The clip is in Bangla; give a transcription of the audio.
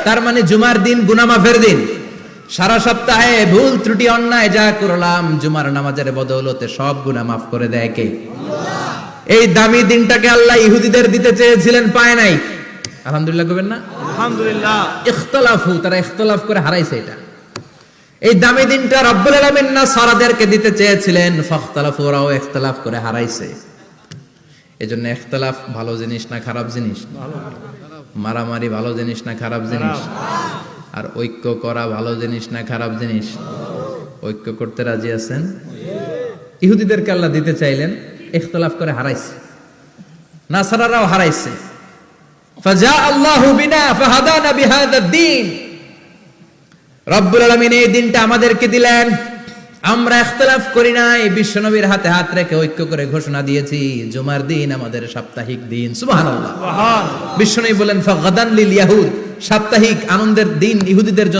তার মানে জুমার দিন গুনাহ মাফের দিন। সারা সপ্তাহে ভুল ত্রুটি অন্যায় যা করলাম জুমার নামাজের বদৌলতে সব গুনাহ মাফ করে দেয় কে? আল্লাহ। এই দামি দিনটাকে আল্লাহ ইহুদিদের দিতে চেয়েছিলেন, পায় নাই। আলহামদুলিল্লাহ কইবেন না? আলহামদুলিল্লাহ। ইখতিলাফু, তারা ইখতিলাফ করে হারাইছে এটা। এই দামি দিনটা রব্বুল আলামিন নাসারাদেরকে দিতে চেয়েছিলেন, ফাখতালাফু, ওরাও ইখতিলাফ করে হারাইছে। এজন্য ইখতিলাফ ভালো জিনিস না খারাপ জিনিস? মারামারি ভালো জিনিস না খারাপ জিনিস? আর ঐক্য করা ভালো জিনিস না খারাপ জিনিস? ঐক্য করতে রাজি আছেন? ইহুদিদেরকে আল্লাহ দিতে চাইলেন, ইখতিলাফ করে হারাইছে। নাসারারাও হারাইছে। ফাজা আল্লাহু বিনা ফাহাদানা বিহাদা দ্বীন। রব্বুল আলামিন এই দিনটা আমাদেরকে দিলেন, আমরা ইখতিলাফ করি নাই, বিশ্বনবীর হাতে হাত রেখে ঐক্য করে ঘোষণা দিয়েছি জুমার দিন আমাদের সাপ্তাহিক দিন। সুবহানাল্লাহ। বিশ্বনবী বলেন ফাগাদান লিল ইয়াহুদ, সাপ্তাহিক আনন্দের দিন ইহুদিদের জন্য।